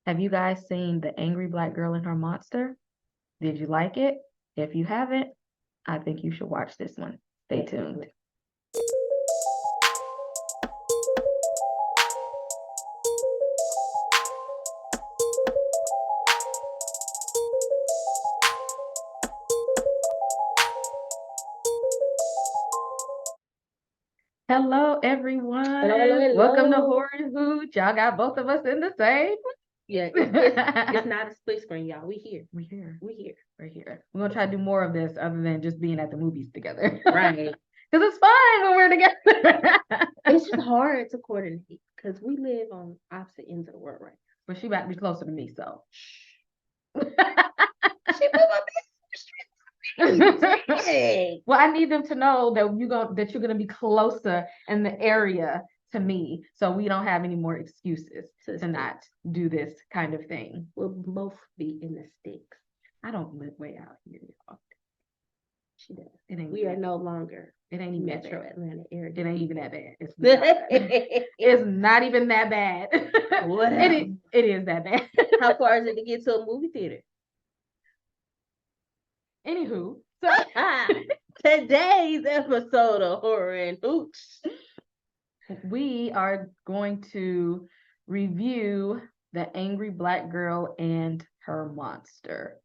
Have you guys seen The Angry Black Girl and Her Monster? Did you like it? If you haven't, I think you should watch this one. Stay tuned. Hello, everyone. Hello. Welcome to Horror and Hooch. Y'all got both of us in the same. Yeah, it's not a split screen, y'all. We here. We're here. We're here. We're gonna try to do more of this other than just being at the movies together. Right. Because it's fun when we're together. It's just hard to coordinate because we live on opposite ends of the world right But she about to be closer to me, so. now. She moved up the street. Hey. Well, I need them to know that you're gonna be closer in the area to me, so we don't have any more excuses to not do this kind of thing. We'll both be in the sticks. I don't live way out here, y'all. She does. We are no longer. It ain't even Metro Atlanta area. It ain't even that bad. It's not, it's not even that bad. It is that bad. How far is it to get to a movie theater? Anywho, so today's episode of Horror and Hooch, we are going to review The Angry Black Girl and Her Monster.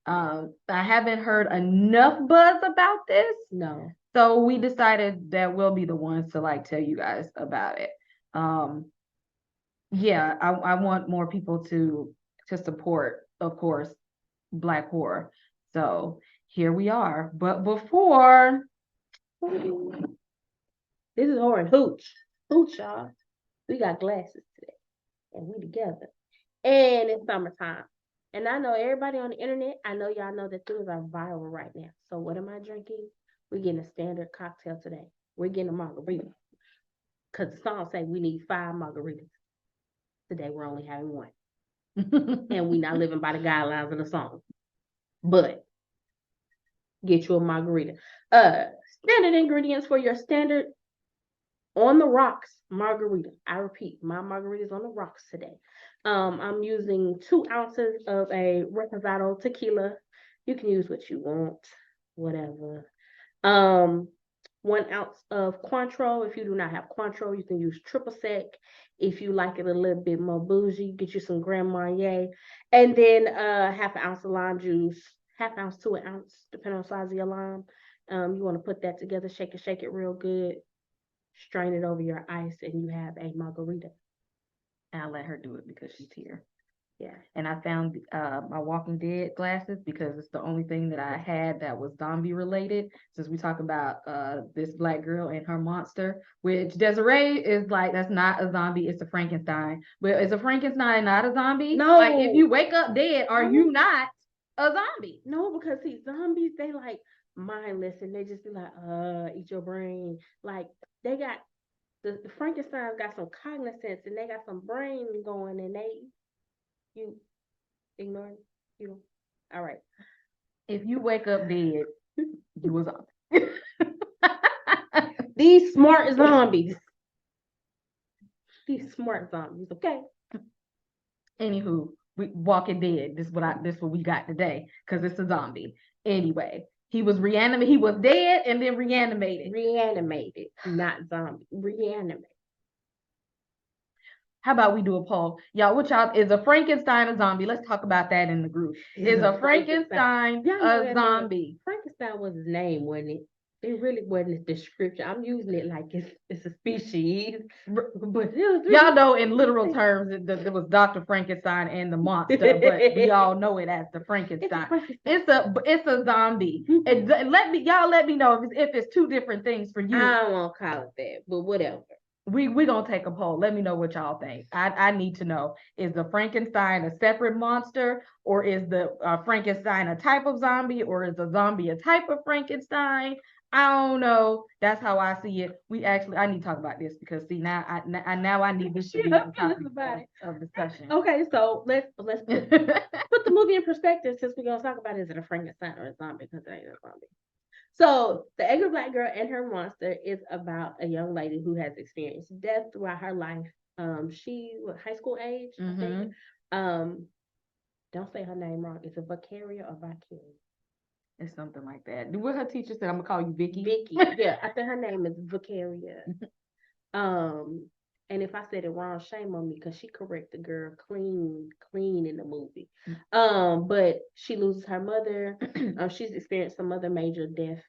I haven't heard enough buzz about this. No. So we decided that we'll be the ones to tell you guys about it. Yeah, I want more people to support, of course, Black horror. So here we are. But before, this is Horror and Hooch. Hooch, y'all. We got glasses today, and we together. And it's summertime. And I know everybody on the internet, I know y'all know that things are viral right now. So what am I drinking? We're getting a standard cocktail today. We're getting a margarita. Because the song say we need 5 margaritas. Today we're only having 1. And we not living by the guidelines of the song. But get you a margarita. Standard ingredients for your standard on the rocks margarita. I repeat, my margarita is on the rocks today. I'm using 2 ounces of a reposado tequila. You can use what you want, whatever. 1 ounce of Cointreau. If you do not have Cointreau, you can use triple sec. If you like it a little bit more bougie, get you some Grand Marnier. And then half an ounce of lime juice, half ounce to an ounce, depending on the size of your lime. You want to put that together, shake it real good, strain it over your ice, and you have a margarita. And I'll let her do it because she's here. Yeah. And I found my Walking Dead glasses because it's the only thing that I had that was zombie related. Since we talk about this black girl and her monster, which Desiree is like, that's not a zombie, it's a Frankenstein. But is a Frankenstein not a zombie? No. Like if you wake up dead, are you not a zombie? No, because see, zombies, they like mindless and they just be like, eat your brain. Like they got the Frankenstein's got some cognizance and they got some brain going and you ignore you. All right. If you wake up dead, you a zombie. These smart zombies. Okay. Anywho, we Walking Dead. This what we got today because it's a zombie. Anyway, he was reanimated. He was dead and then reanimated. Reanimated, not zombie. Reanimated. How about we do a poll? Y'all, what y'all, is a Frankenstein a zombie? Let's talk about that in the group. Is a Frankenstein a zombie? Frankenstein was his name, wasn't it? It really wasn't a description. I'm using it like it's a species. But y'all know in literal terms it was Dr. Frankenstein and the monster, but we all know it as the Frankenstein. It's a zombie. And let me know if it's 2 different things for you. I don't want to call it that, but whatever. We're gonna take a poll. Let me know what y'all think. I need to know, is the Frankenstein a separate monster, or is the Frankenstein a type of zombie, or is the zombie a type of Frankenstein? I don't know. That's how I see it. I need to talk about this because see now I need this to be the topic of discussion. Okay, so let's put the movie in perspective since we're gonna talk about is it a Frankenstein or a zombie, because it ain't a zombie. So The Angry Black Girl and Her Monster is about a young lady who has experienced death throughout her life. She was high school age, I think. Don't say her name wrong. Is it Vicaria or Vicaria? It's something like that. What her teacher said, I'm gonna call you Vicky. Vicky. Yeah, I think her name is Vicaria. And if I said it wrong, shame on me because she correct the girl clean in the movie. But she loses her mother. She's experienced some other major death,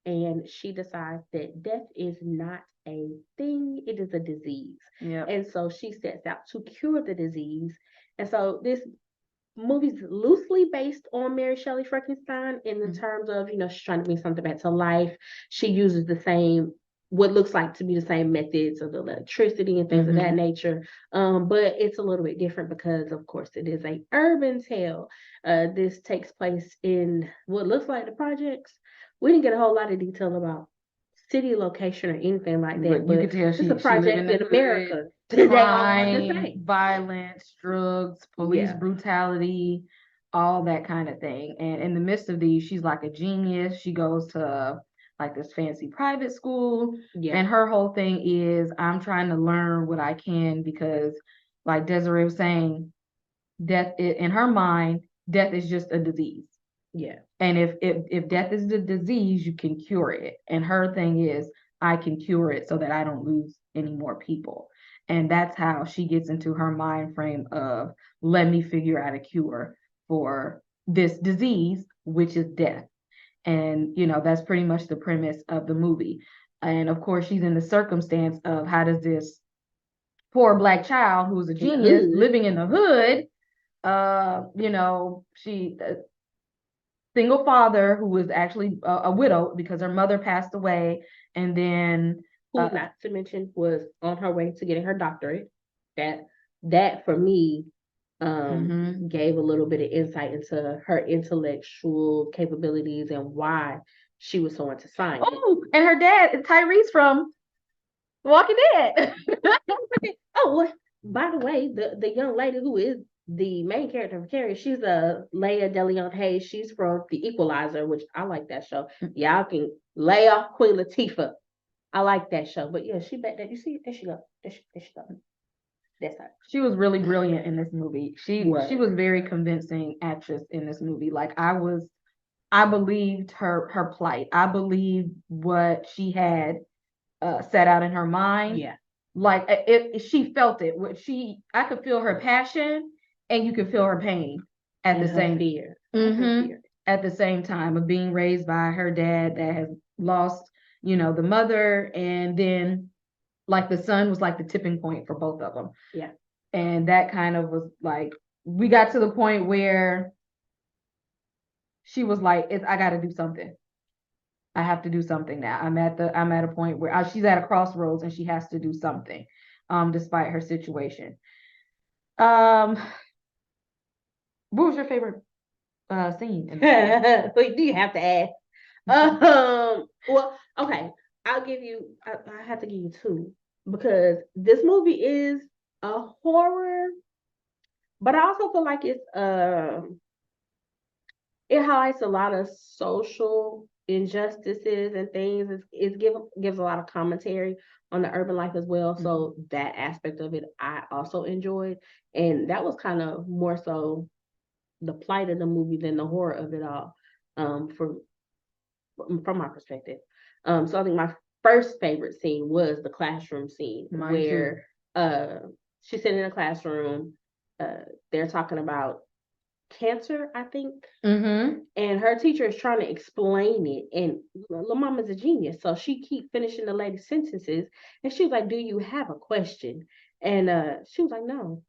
and she decides that death is not a thing; it is a disease. Yeah. And so she sets out to cure the disease. And so this movie's loosely based on Mary Shelley Frankenstein in the terms of, she's trying to bring something back to life. She uses the same, what looks like to be the same methods of the electricity and things of that nature. But it's a little bit different because, of course, it is a urban tale. This takes place in what looks like the projects. We didn't get a whole lot of detail about city location or anything like that. But you could tell it's a project in America. Crime, violence, drugs, police brutality, all that kind of thing. And in the midst of these, she's like a genius. She goes to like this fancy private school. Yeah. And her whole thing is, I'm trying to learn what I can because, like Desiree was saying, in her mind, death is just a disease. Yeah. And if death is the disease, you can cure it. And her thing is, I can cure it so that I don't lose any more people. And that's how she gets into her mind frame of, let me figure out a cure for this disease, which is death. And, that's pretty much the premise of the movie. And of course, she's in the circumstance of how does this poor Black child who's a genius living in the hood, she single father who was actually a widow because her mother passed away, and then who not to mention was on her way to getting her doctorate. That for me gave a little bit of insight into her intellectual capabilities and why she was so into science. Oh, and her dad is Tyrese from Walking Dead. Oh, by the way, the young lady who is the main character of Carrie, she's Leia DeLeon Hayes. She's from The Equalizer, which I like that show. Y'all can lay off Queen Latifah. I like that show. But yeah, she back there. You see, there she go. There she go. That's her. She was really brilliant in this movie. She was very convincing actress in this movie. Like I believed her plight. I believed what she had set out in her mind. Yeah. Like she felt it. I could feel her passion, and you could feel her pain at the same fear. At the same time of being raised by her dad that has lost, the mother, and then like the son was like the tipping point for both of them. Yeah, and that kind of was like we got to the point where she was like, "I got to do something. I have to do something now. I'm at a point where she's at a crossroads and she has to do something, despite her situation." What was your favorite scene? So do you have to ask? Well, okay. I'll give you. I have to give you two because this movie is a horror, but I also feel like it's it highlights a lot of social injustices and things. It gives a lot of commentary on the urban life as well. Mm-hmm. So that aspect of it I also enjoyed, and that was kind of more so the plight of the movie than the horror of it all, from my perspective. So I think my first favorite scene was the classroom scene. Mine where too. She's sitting in a classroom. They're talking about cancer, I think. Mm-hmm. And her teacher is trying to explain it. And Lil Mama's a genius. So she keep finishing the lady's sentences. And she was like, "Do you have a question?" And she was like, "No,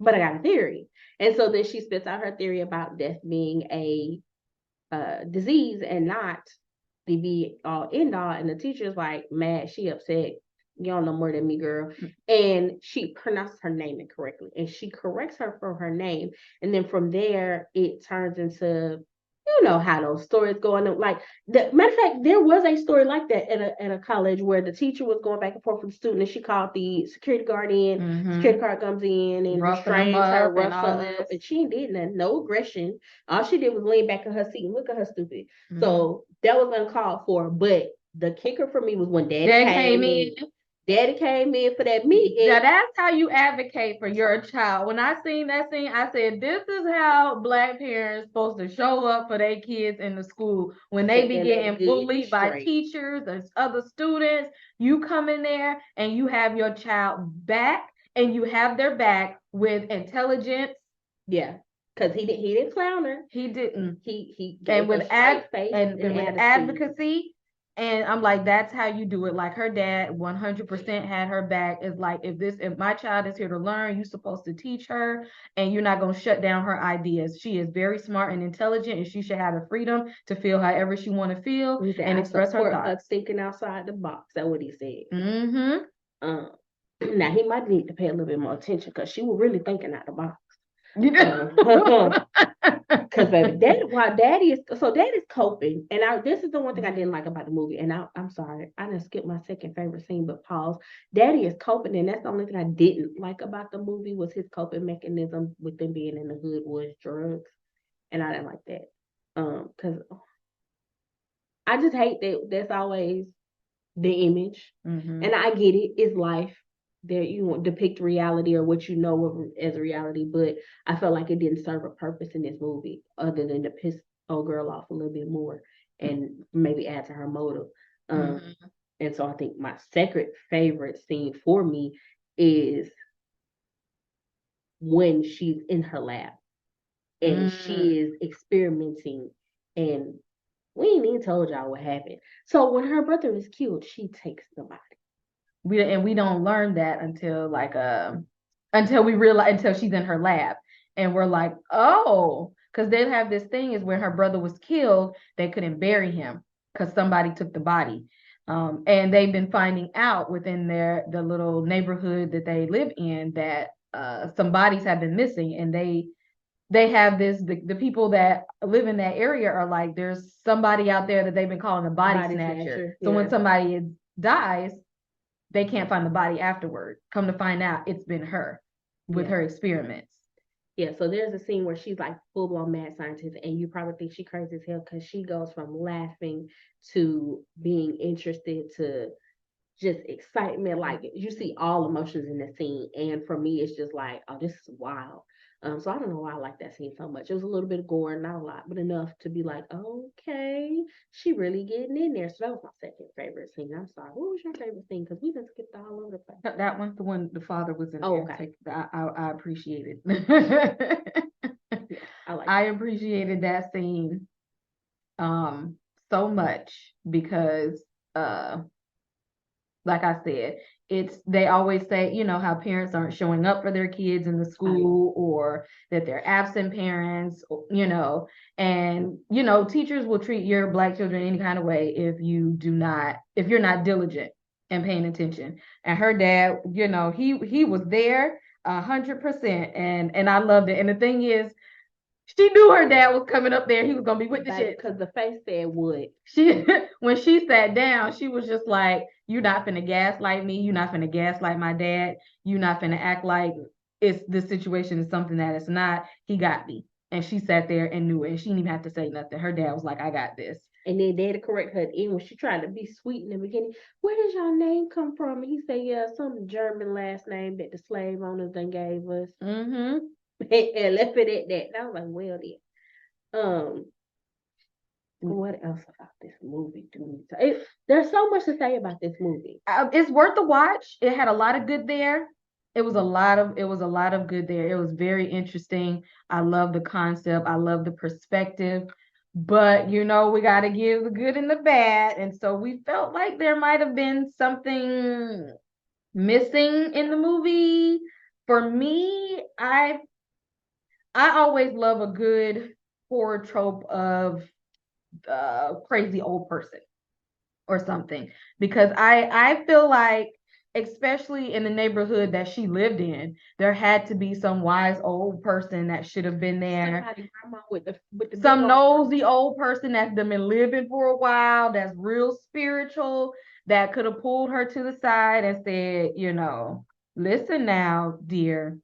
but I got a theory." And so then she spits out her theory about death being a disease and not the be all end all. And the teacher's like mad, she upset. You don't know more than me, girl. And she pronounced her name incorrectly, and she corrects her for her name. And then from there, it turns into, how those stories go. And like, the matter of fact, there was a story like that at a college where the teacher was going back and forth with the student, and she called the security guard in. Mm-hmm. Security guard comes in and restrains her, roughs her up, and she did nothing, no aggression. All she did was lean back in her seat and look at her stupid. Mm-hmm. So that was uncalled for. But the kicker for me was when Dad came in. Daddy came in for that meeting. Now that's how you advocate for your child. When I seen that scene, I said, "This is how Black parents supposed to show up for their kids in the school when they be getting bullied by teachers or other students. You come in there and you have your child back, and you have their back with intelligence." Yeah, because he didn't clown her. He didn't. He and with and with advocacy. And I'm like, that's how you do it. Like her dad 100% had her back. It's like, if my child is here to learn, you're supposed to teach her, and you're not going to shut down her ideas. She is very smart and intelligent, and she should have the freedom to feel however she want to feel and express her thoughts. Thinking outside the box. That's what he said. Mm-hmm. Now he might need to pay a little bit more attention because she was really thinking out the box. Because daddy's coping, and this is the one thing I didn't like about the movie. And I'm sorry, I didn't skip my second favorite scene, but pause. Daddy is coping, and that's the only thing I didn't like about the movie was his coping mechanism with them being in the hood was drugs, and I didn't like that. Because I just hate that that's always the image, and I get it. It's life. There you want depict reality or what you know of as reality, but I felt like it didn't serve a purpose in this movie other than to piss old girl off a little bit more and maybe add to her motive. And so I think my second favorite scene for me is when she's in her lab and she is experimenting, and we ain't even told y'all what happened. So when her brother is killed, she takes the body. We don't learn that until until she's in her lab, and we're like, oh, because they have this thing is when her brother was killed, they couldn't bury him because somebody took the body. And they've been finding out within the little neighborhood that they live in that some bodies have been missing, and they have the people that live in that area are like, there's somebody out there that they've been calling a body snatcher. So when somebody dies, they can't find the body afterward. Come to find out, it's been her with her experiments. Yeah, so there's a scene where she's like full blown mad scientist, and you probably think she crazy as hell because she goes from laughing to being interested to just excitement. Like you see all emotions in the scene, and for me, it's just like, oh, this is wild. So I don't know why I like that scene so much. It was a little bit of gore, not a lot, but enough to be like, okay, she really getting in there. So that was my second favorite scene. I'm sorry. What was your favorite scene? Because we just skipped all over the place. That one's the one the father was in. Oh, there. Okay. I appreciate it. I appreciated that scene so much because like I said, they always say, you know, how parents aren't showing up for their kids in the school, or that they're absent parents, you know, and, you know, teachers will treat your Black children any kind of way if you're not diligent and paying attention. And her dad, you know, he was there 100%, and I loved it. And the thing is, she knew her dad was coming up there. He was gonna be with the shit. Because the face said would. When she sat down, she was just like, "You're not finna gaslight me. You're not finna gaslight my dad. You're not finna act like this situation is something that it's not. He got me." And she sat there and knew it. And she didn't even have to say nothing. Her dad was like, "I got this." And then they had to correct her in when she tried to be sweet in the beginning. Where does your name come from? And he said, yeah, some German last name that the slave owners done gave us. And left it at that. And I was like, well then. What else about this movie there's so much to say about this movie. It's worth a watch. It had a lot of good there. It was a lot of good there. It was very interesting. I love the concept. I love the perspective. But you know, we got to give the good and the bad. And so we felt like there might have been something missing in the movie. For me, I always love a good horror trope of crazy old person or something, because I feel like, especially in the neighborhood that she lived in, there had to be some wise old person that should have been there. With the some nosy old person that's been living for a while, that's real spiritual, that could have pulled her to the side and said, you know, listen now, dear,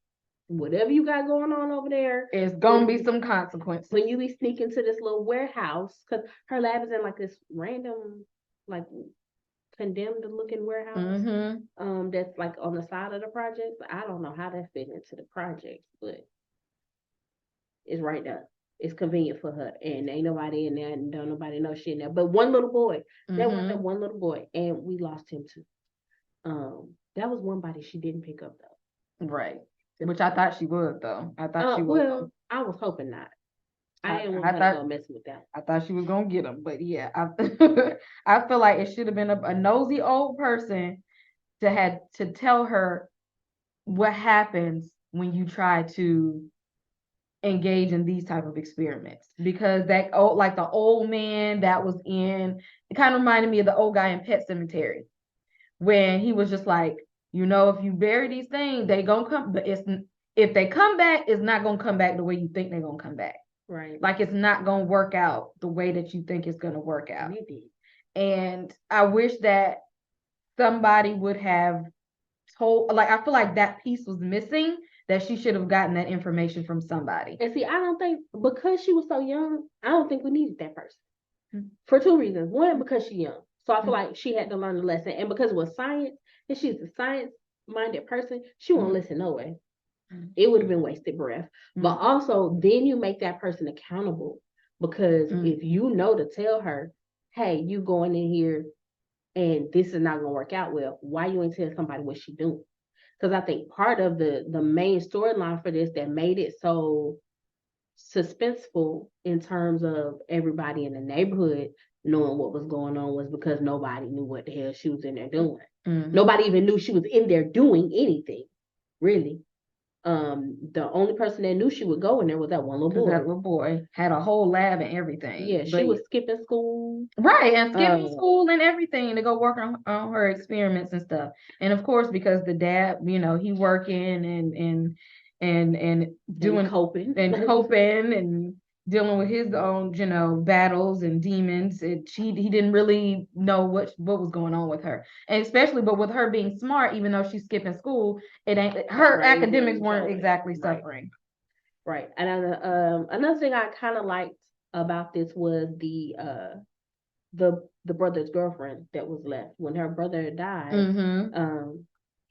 whatever you got going on over there, it's gonna be some consequences when you be sneaking to this little warehouse, because her lab is in like this random, like condemned looking warehouse. Mm-hmm. That's like on the side of the project. I don't know how that fit into the project, but it's right there. It's convenient for her, and ain't nobody in there, and don't nobody know she in there. But one little boy, there was that one little boy, and we lost him too. That was one body she didn't pick up though. Right. Which I thought she would though. I thought she would. Well, I was hoping not. I didn't want her to go mess with that. I thought she was gonna get him, but yeah, I feel like it should have been a nosy old person to tell her what happens when you try to engage in these type of experiments, because that like the old man that was in, it kind of reminded me of the old guy in Pet Cemetery when he was just like, if you bury these things, they gonna come, but if they come back, it's not gonna come back the way you think they're gonna come back. Right. Like it's not gonna work out the way that you think it's gonna work out. Maybe. And I wish that somebody would have told, like, I feel like that piece was missing, that she should have gotten that information from somebody. And see, I don't think, because she was so young, I don't think we needed that person. For two reasons. One, because she's young. So I feel like she had to learn the lesson. And because it was science, and she's a science-minded person, she won't listen no way. It would have been wasted breath. But also, then you make that person accountable. Because if you know to tell her, hey, you going in here and this is not going to work out well, why you ain't tell somebody what she doing? Because I think part of the main storyline for this that made it so suspenseful in terms of everybody in the neighborhood knowing what was going on was because nobody knew what the hell she was in there doing. Nobody even knew she was in there doing anything, really. The only person that knew she would go in there was that one little boy. That little boy had a whole lab and everything. Yeah, she was skipping school. Right, and skipping school and everything to go work on her experiments and stuff. And of course, because the dad, he working and doing coping and dealing with his own, battles and demons. He didn't really know what was going on with her, and especially, but with her being smart, even though she's skipping school, her academics weren't exactly suffering. Right, and another thing I kind of liked about this was the brother's girlfriend that was left when her brother died.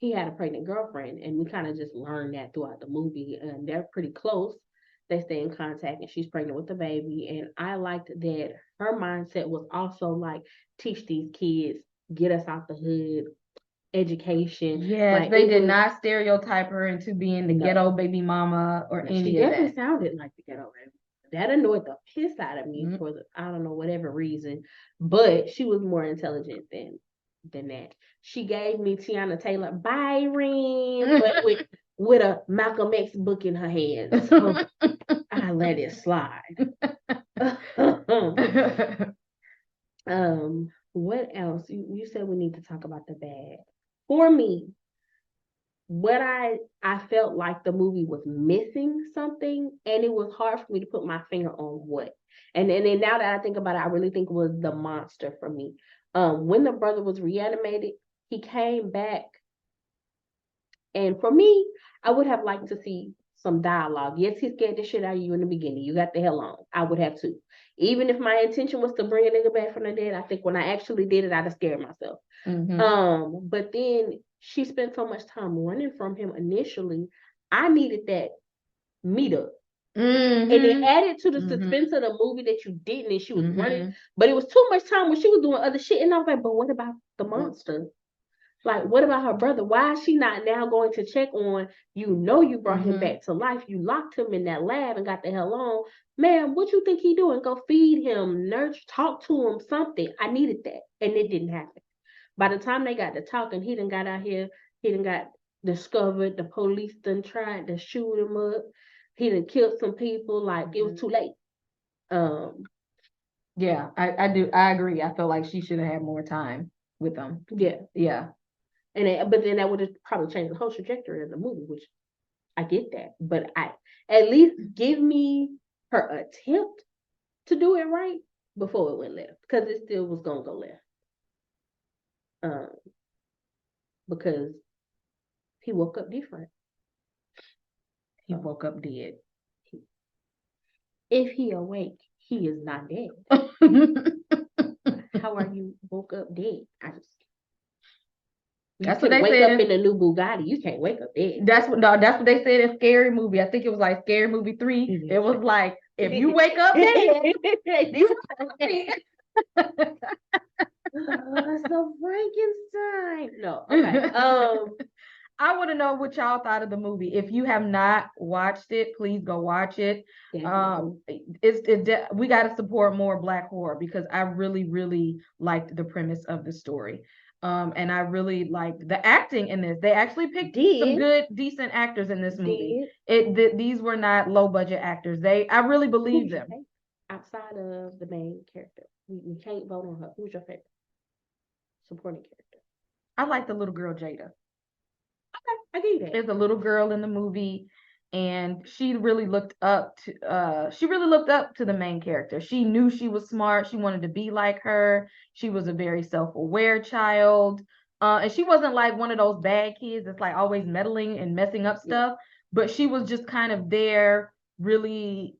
He had a pregnant girlfriend, and we kind of just learned that throughout the movie, and they're pretty close. They stay in contact, and she's pregnant with the baby. And I liked that her mindset was also like, teach these kids, get us out the hood, education. Yes, like, they did not stereotype her into being the ghetto baby mama or any of that. She definitely sounded like the ghetto baby. That annoyed the piss out of me for I don't know, whatever reason. But she was more intelligent than that. She gave me Tiana Taylor Byron, but with a Malcolm X book in her hand. So I let it slide. What else? You said we need to talk about the bad. For me, what I felt like the movie was missing something, and it was hard for me to put my finger on what. And then now that I think about it, I really think it was the monster for me. When the brother was reanimated, he came back, and for me, I would have liked to see some dialogue. Yes, he scared the shit out of you in the beginning. You got the hell on. I would have too. Even if my intention was to bring a nigga back from the dead, I think when I actually did it, I'd have scared myself. But then she spent so much time running from him initially. I needed that meetup. And it added to the suspense of the movie that you didn't, and she was running. But it was too much time when she was doing other shit. And I was like, but what about the monster? Like, what about her brother? Why is she not now going to check on, you brought him back to life. You locked him in that lab and got the hell on. Man, what you think he doing? Go feed him, nurture, talk to him, something. I needed that. And it didn't happen. By the time they got to talking, he done got out here. He done got discovered. The police done tried to shoot him up. He done killed some people. Like, it was too late. Yeah, I agree. I feel like she should have had more time with them. Yeah. But then that would have probably changed the whole trajectory of the movie, which I get that. But at least give me her attempt to do it right before it went left, because it still was gonna go left. Because he woke up different. He woke up dead. If he awake, he is not dead. How are you woke up dead? You That's what can they wake said up in the new Bugatti. You can't wake up there. That's what they said in Scary Movie. I think it was like Scary Movie 3. It was like, if you wake up dead, you So Frankenstein. No, okay. I want to know what y'all thought of the movie. If you have not watched it, please go watch it. We got to support more Black horror because I really, really liked the premise of the story. And I really liked the acting in this. They actually picked some good, decent actors in this movie. These were not low budget actors. I really believe them. Outside of the main character, we can't vote on her. Who's your favorite supporting character? I like the little girl Jada. Okay, I get that. There's a little girl in the movie, and she really looked up to the main character. She knew she was smart. She wanted to be like her. She was a very self-aware child. And she wasn't like one of those bad kids that's like always meddling and messing up stuff, but she was just kind of there really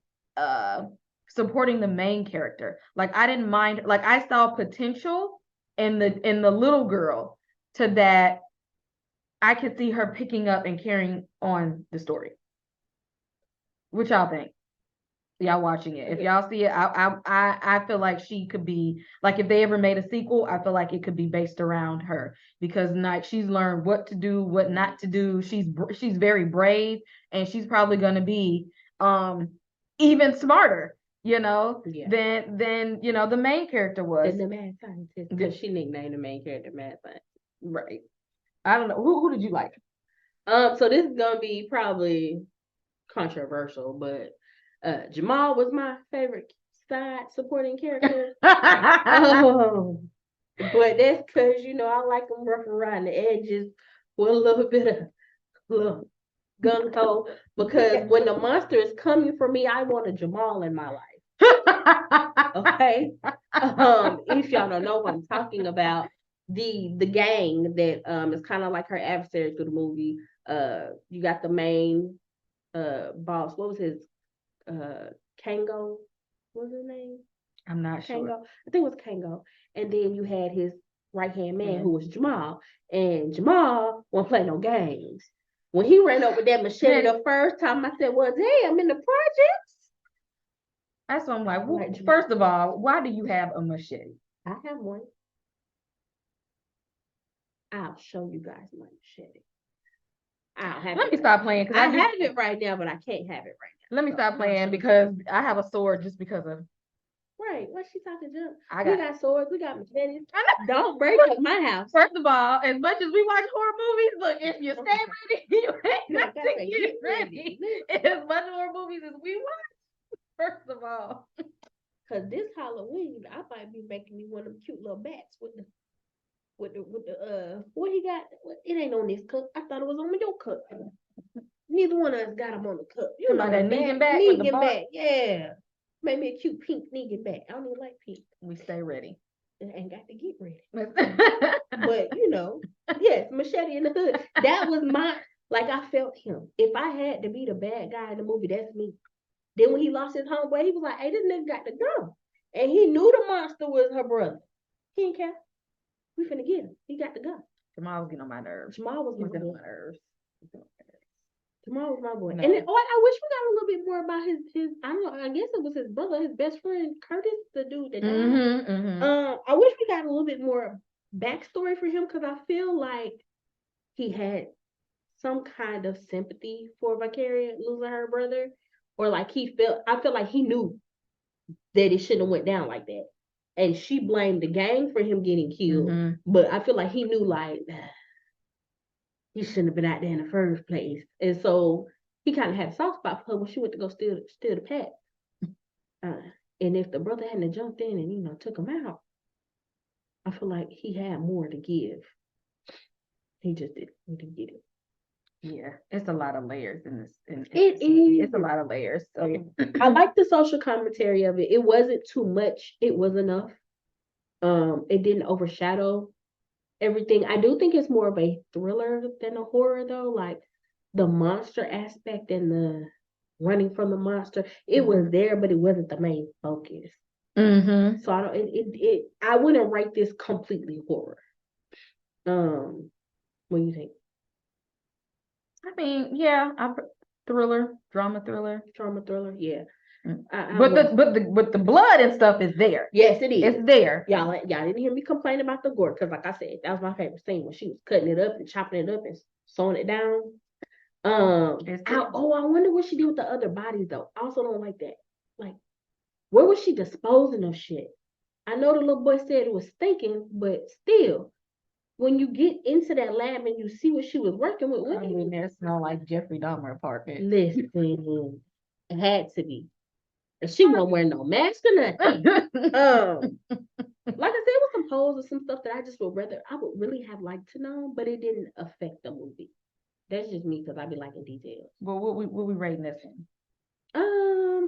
supporting the main character. Like I didn't mind, like I saw potential in the little girl to that I could see her picking up and carrying on the story. What y'all think? Y'all watching it? If y'all see it, I feel like she could be like if they ever made a sequel, I feel like it could be based around her because she's learned what to do, what not to do. She's very brave, and she's probably going to be even smarter, than the main character was. Than the mad scientist, because she nicknamed the main character Mad Scientist. Right. I don't know. Who did you like? So this is gonna be probably controversial, but Jamal was my favorite side supporting character. But that's because I like him rough around the edges with a little bit of gung ho. Because when the monster is coming for me, I want a Jamal in my life. Okay. If y'all don't know what I'm talking about, the gang that is kind of like her adversary through the movie. You got the main boss. What was his Kango? What was his name? I'm not Kango. sure. I think it was Kango. And then you had his right hand man who was Jamal. And Jamal won't play no games. When he ran up with that machete the first time, I said, well, damn, in the projects. That's what I'm like. Well, first of all, why do you have a machete? I have one. I'll show you guys my machete. Let me stop playing because I have it right now, but I can't have it right now. Let me stop playing because I have a sword just because of. Right. What's she talking junk? We got swords. We got machetes. Don't break up my house. First of all, as much as we watch horror movies, look, if you stay ready, you ain't got to get ready. As much horror movies as we watch, first of all. Because this Halloween, I might be making me one of them cute little bats with the what he got? It ain't on this cup. I thought it was on your cup. Neither one of us got them on the cup. You know that Negan bat? Negan bat, yeah. Made me a cute pink Negan bat. I don't even like pink. We stay ready. I ain't got to get ready. But yes, machete in the hood. That was I felt him. If I had to be the bad guy in the movie, that's me. Then when he lost his homeboy, he was like, hey, this nigga got the gun. And he knew the monster was her brother. He didn't care. We finna get him. He got the gun. Jamal was getting on my nerves. Jamal was getting on my nerves. Jamal was my boy. No. And then, I wish we got a little bit more about his I don't know, I guess it was his brother, his best friend, Curtis, the dude that died. I wish we got a little bit more backstory for him because I feel like he had some kind of sympathy for Vicarious losing her brother. Or like I feel like he knew that it shouldn't have went down like that. And she blamed the gang for him getting killed. But I feel like he knew he shouldn't have been out there in the first place. And so he kind of had a soft spot for her when she went to go steal the pack. And if the brother hadn't jumped in and, took him out, I feel like he had more to give. He just didn't get it. Yeah, it's a lot of layers in this. It's a lot of layers. So I like the social commentary of it. It wasn't too much. It was enough. It didn't overshadow everything. I do think it's more of a thriller than a horror, though. Like the monster aspect and the running from the monster, it was there, but it wasn't the main focus. So I wouldn't rate this completely horror. What do you think? I mean, yeah, thriller, drama thriller. Drama thriller? Yeah. Mm. But the blood and stuff is there. Yes, it is. It's there. Y'all didn't hear me complain about the gore because, like I said, that was my favorite scene when she was cutting it up and chopping it up and sewing it down. I wonder what she did with the other bodies though. I also don't like that. Like, where was she disposing of shit? I know the little boy said it was stinking, but still, when you get into that lab and you see what she was working with, I mean, there smell like Jeffrey Dahmer apartment. Listen, it had to be. And she wasn't wearing no mask or nothing. Like I said, it was some holes or some stuff that I would really have liked to know, but it didn't affect the movie. That's just me because I be liking details. Well, what we rating this one?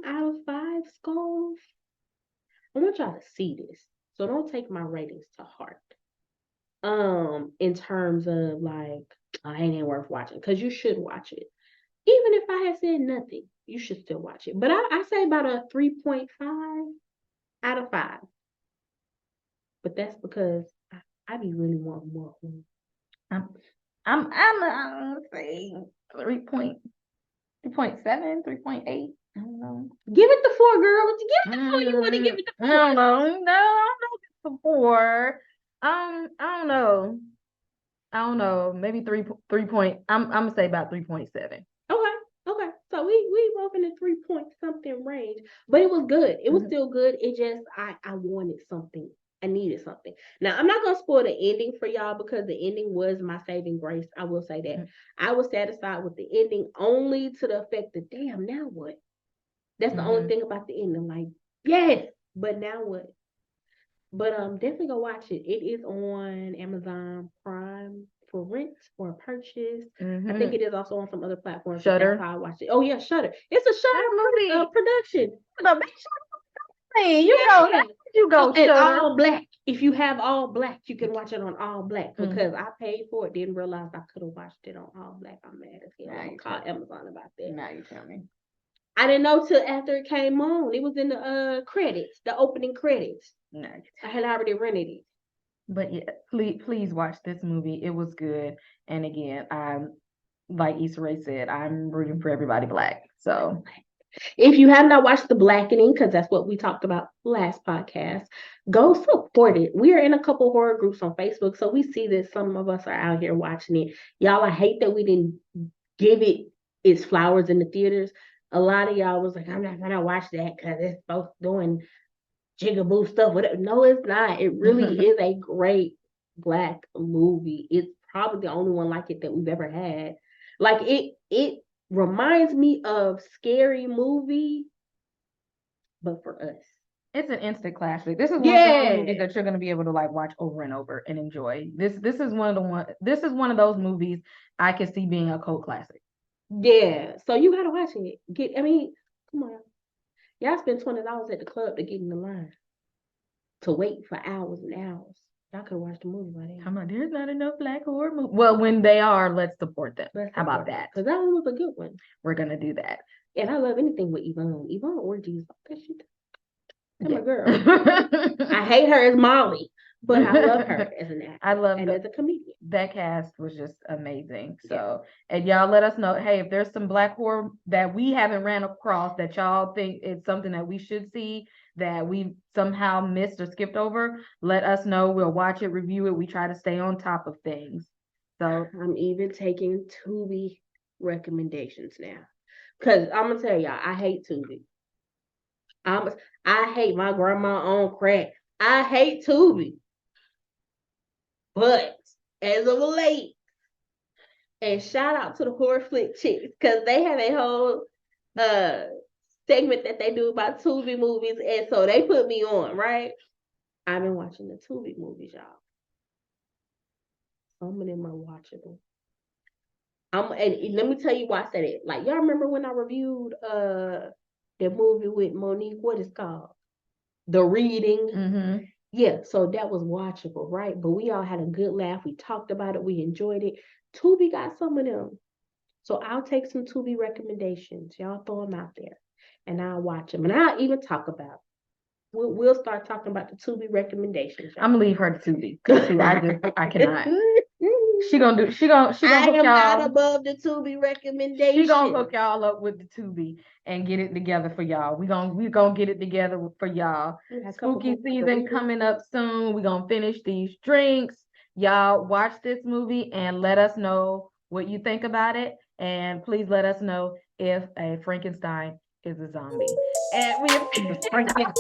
Out of 5 skulls. I want y'all to see this, so don't take my ratings to heart. In terms of like, it ain't worth watching, because you should watch it. Even if I had said nothing, you should still watch it. But I say about a 3.5 out of 5. But that's because I be really wanting more. I'm gonna say 3.7, 3.8. I don't know. Give it the 4, girl. Give it the 4. You want to give it the 4? I don't know. No, I don't know. 4. I don't know. Maybe 3 point. I'm gonna say about 3.7. Okay. So we both in the 3 point something range, but it was good. It was still good. It just I wanted something. I needed something. Now I'm not gonna spoil the ending for y'all because the ending was my saving grace. I will say that I was satisfied with the ending only to the effect that damn, now what? That's the only thing about the ending. Like, yes, but now what? But definitely go watch it. It is on Amazon Prime for rent or purchase. I think it is also on some other platforms. Shudder. That's how I watched it. Oh yeah, Shudder. It's a Shudder production. Hey, you go. And all black. If you have all black, you can watch it on all black because I paid for it. Didn't realize I could have watched it on all black. I'm mad as hell. I'm gonna call Amazon about that. Now you tell me. I didn't know till after it came on. It was in the credits, the opening credits. No, I had already rented it. But yeah, please watch this movie. It was good. And again, like Issa Rae said, I'm rooting for everybody black. So if you have not watched The Blackening, because that's what we talked about last podcast, go support it. We are in a couple horror groups on Facebook, so we see that some of us are out here watching it. Y'all, I hate that we didn't give it its flowers in the theaters. A lot of y'all was like, I'm not gonna watch that because it's both doing jigaboo stuff. Whatever. No, it's not. It really is a great black movie. It's probably the only one like it that we've ever had. Like it reminds me of Scary Movie, but for us. It's an instant classic. This is one of those movies that you're gonna be able to like watch over and over and enjoy. This is one of those movies I can see being a cult classic. Yeah, so you gotta watch it. Come on. Y'all spend $20 at the club to get in the line. To wait for hours and hours. Y'all could watch the movie by then. Come on, there's not enough black horror movies. Well, when they are, let's support them. How about that? Because that one was a good one. We're gonna do that. And I love anything with Yvonne. Yvonne Ortiz, that shit. That's my girl. I hate her as Molly, but I love her as an actor. As a comedian. That cast was just amazing. So, and y'all let us know, hey, if there's some black horror that we haven't ran across that y'all think it's something that we should see that we somehow missed or skipped over, let us know. We'll watch it, review it. We try to stay on top of things. So I'm even taking Tubi recommendations now. Because I'm going to tell y'all, I hate Tubi. I hate my grandma on crack. I hate Tubi. But as of late, and shout out to the horror flick chicks, because they have a whole segment that they do about Tubi movies, and so they put me on, right? I've been watching the Tubi movies, y'all. Some of them are watchable. And let me tell you why I said it. Like, y'all remember when I reviewed the movie with Monique? What is it called? The Reading. Mm-hmm. Yeah, so that was watchable, right? But we all had a good laugh. We talked about it. We enjoyed it. Tubi got some of them. So I'll take some Tubi recommendations. Y'all throw them out there. And I'll watch them. And I'll even talk about it. We'll start talking about the Tubi recommendations. I'm going to leave her to Tubi. Because I cannot. She gonna I hook am not y'all. above the Tubi recommendation. She gonna hook y'all up with the Tubi and get it together for y'all. We gonna get it together for y'all. Spooky season coming up soon. We gonna finish these drinks. Y'all watch this movie and let us know what you think about it. And please let us know if a Frankenstein is a zombie. And we Frankenstein.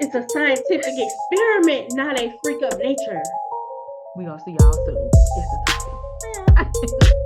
It's a scientific experiment, not a freak of nature. we gonna see y'all soon. It's a Tuesday.